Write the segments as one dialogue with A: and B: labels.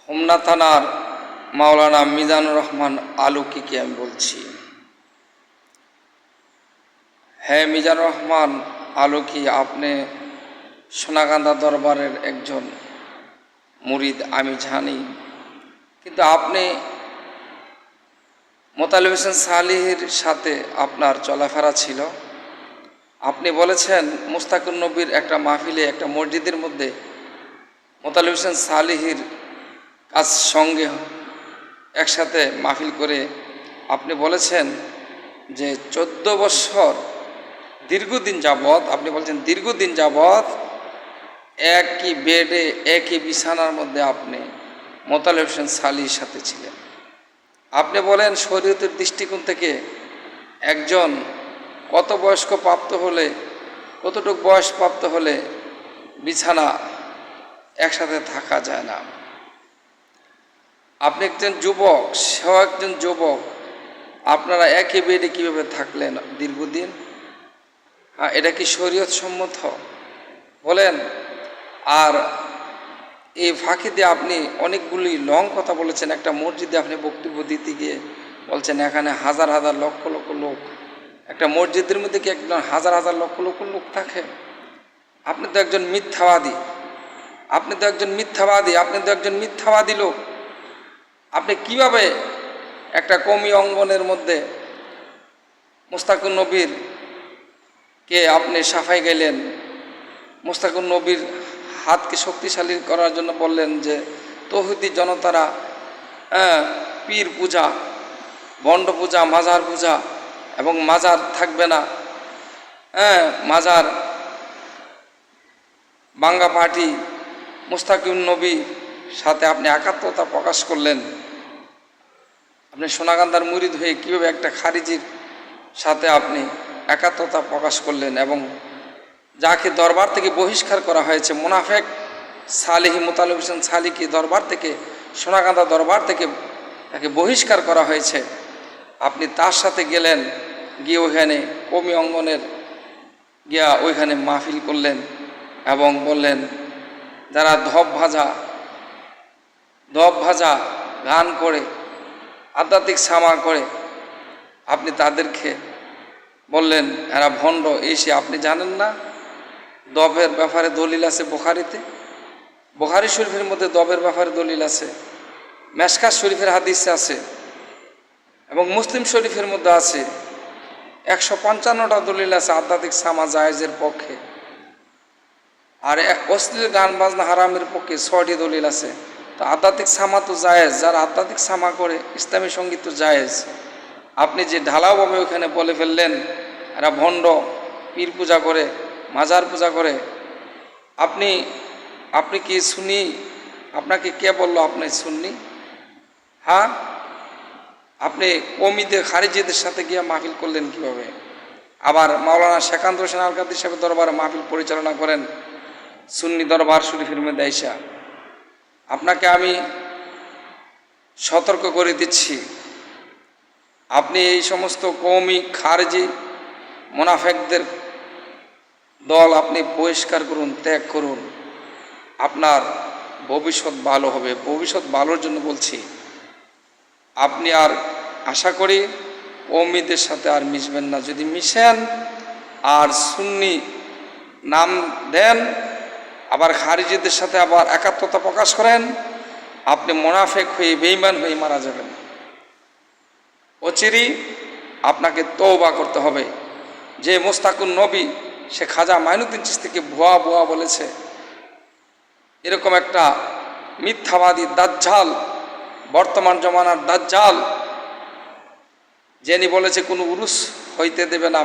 A: হোমনা থানার মাওলানা মিজানুর রহমান আলুকিকে আমি বলছি। হ্যাঁ মিজানুর রহমান আলুকি, আপনি সোনাকান্দা দরবারের একজন মুরিদ আমি জানি, কিন্তু আপনি মোতালেব হোসেন সালিহির সাথে আপনার চলাফেরা ছিল। আপনি বলেছেন মুস্তাকুন নবীর একটা মাহফিলে একটা মসজিদের মধ্যে মোতালেব হোসেন সালিহির কাজ সঙ্গে একসাথে মাহফিল করে আপনি বলেছেন যে 14 বছর দীর্ঘদিন যাবৎ, আপনি বলছেন দীর্ঘদিন যাবৎ একই বেডে একই বিছানার মধ্যে আপনি মোতালেব হোসেন সালিহির সাথে ছিলেন। আপনি বলেন শরীয়তের দৃষ্টিকোণ থেকে একজন কত বয়স্ক প্রাপ্ত হলে, কতটুকু বয়স প্রাপ্ত হলে বিছানা একসাথে থাকা যায় না। আপনি একজন যুবক, সেও একজন যুবক, আপনারা একই বেডে কীভাবে থাকলেন দীর্ঘদিন? এটা কি শরীয়ত সম্মত বলেন? আর এই ফাঁকিতে আপনি অনেকগুলি লং কথা বলেছেন। একটা মসজিদে আপনি বক্তব্য দিতে গিয়ে বলছেন এখানে হাজার হাজার লক্ষ লক্ষ লোক। একটা মসজিদের মধ্যে কি একজন হাজার হাজার লক্ষ লক্ষ লোক থাকে? আপনি তো একজন মিথ্যাবাদী, আপনি তো একজন মিথ্যাবাদী, আপনি তো একজন মিথ্যাবাদী লোক। আপনি কিভাবে একটা কওমি অঙ্গনের মধ্যে মুস্তাকুন নবীর কে আপনি সাফাই গেলেন, মুস্তাকুন নবীর হাতকে শক্তিশালী করার জন্য বললেন যে তৌহিদি জনতারা পীর পূজা, বন্ড পূজা, মাজার পূজা এবং মাজার থাকবে না, মাজার বাঙ্গা পার্টি মুস্তাকুন নবীর সাথে আপনি একাত্মতা প্রকাশ করলেন। আপনি সোনাকান্দার মুরিদ হয়ে কীভাবে একটা খারিজির সাথে আপনি একাত্মতা প্রকাশ করলেন এবং যাকে দরবার থেকে বহিষ্কার করা হয়েছে, মুনাফেক সালিহি মোতালেব হোসেন সালিহকে দরবার থেকে, সোনাকান্দা দরবার থেকে তাকে বহিষ্কার করা হয়েছে, আপনি তার সাথে গেলেন, গিয়ে ওইখানে কওমি অঙ্গনের গিয়া ওইখানে মাহফিল করলেন এবং বললেন যারা ধপ ভাজা গান করে আধ্যাত্মিক সামা করে আপনি তাদেরকে বললেন এরা ভণ্ড। এসে আপনি জানেন না দবের ব্যাপারে দলিল আছে বুখারীতে, বুখারী শরীফের মধ্যে দবের ব্যাপারে দলিল আছে, মেশকাত শরীফের হাদিসে আছে এবং মুসলিম শরীফের মধ্যে আছে। 155টা দলিল আছে আধ্যাত্মিক সামা জায়েজের পক্ষে, আর অশ্লীল গান বাজনা হারামের পক্ষে 6টি দলিল আছে। তো আধ্যাত্মিক সামা তো জায়েজ, যারা আধ্যাত্মিক সামা করে ইসলামী সঙ্গীত তো জায়েজ। আপনি যে ঢালাওভাবে ওখানে বলে ফেললেন এরা ভণ্ড, পীর পূজা করে, মাজার পূজা করে, আপনি কি সুন্নি? আপনাকে কে বলল আপনি সুন্নি? হ্যাঁ, আপনি কওমিদের খারিজিদের সাথে গিয়ে মাহফিল করলেন কিভাবে? আবার মাওলানা শেখান্ত হোসেন আল কাদরি সাহেবের দরবারে মাহফিল পরিচালনা করেন সুন্নি দরবার শরীফের মধ্যে আইসা। আপনাকে আমি সতর্ক করে দিচ্ছি, আপনি এই সমস্ত কওমি খারিজি মুনাফেকদের দল আপনি বহিষ্কার করুন, ত্যাগ করুন, আপনার ভবিষ্যৎ ভালো হবে। ভবিষ্যৎ ভালোর জন্য বলছি, আপনি আর আশা করি কওমিদের সাথে আর মিশবেন না। যদি মিশেন আর সুন্নি নাম দেন, আবার খারিজিদের সাথে আবার একাত্মতা প্রকাশ করেন, আপনি মুনাফেক হয়ে বেঈমান হয়ে মারা যাবেন। অচিরেই আপনাকে তওবা করতে হবে। যে মুস্তাকুন নবী সে খাজা মাইনুদ্দিন চিশতিকে ভুয়া বলেছে, এরকম একটা মিথ্যাবাদী দাজ্জাল, বর্তমান জমানার দাজ্জাল, যিনি বলেছে কোনো উরুস হইতে দেবে না,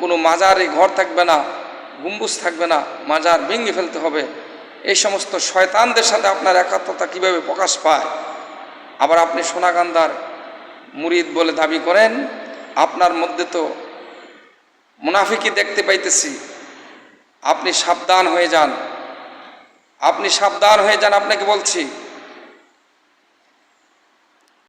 A: কোনো মাজারে ঘর থাকবে না, গম্বুজ থাকবে না, মাজার ভেঙে ফেলতে হবে। এই সমস্ত শয়তানদের সাথে আপনার একাত্মতা কিভাবে প্রকাশ পায়? আবার আপনি সোনাকান্দার মুরিদ বলে দাবি করেন, আপনার মধ্যে তো মুনাফিকি দেখতে পাইতেছি। আপনি সাবধান হয়ে যান, আপনি সাবধান হয়ে যান, আপনাকে বলছি।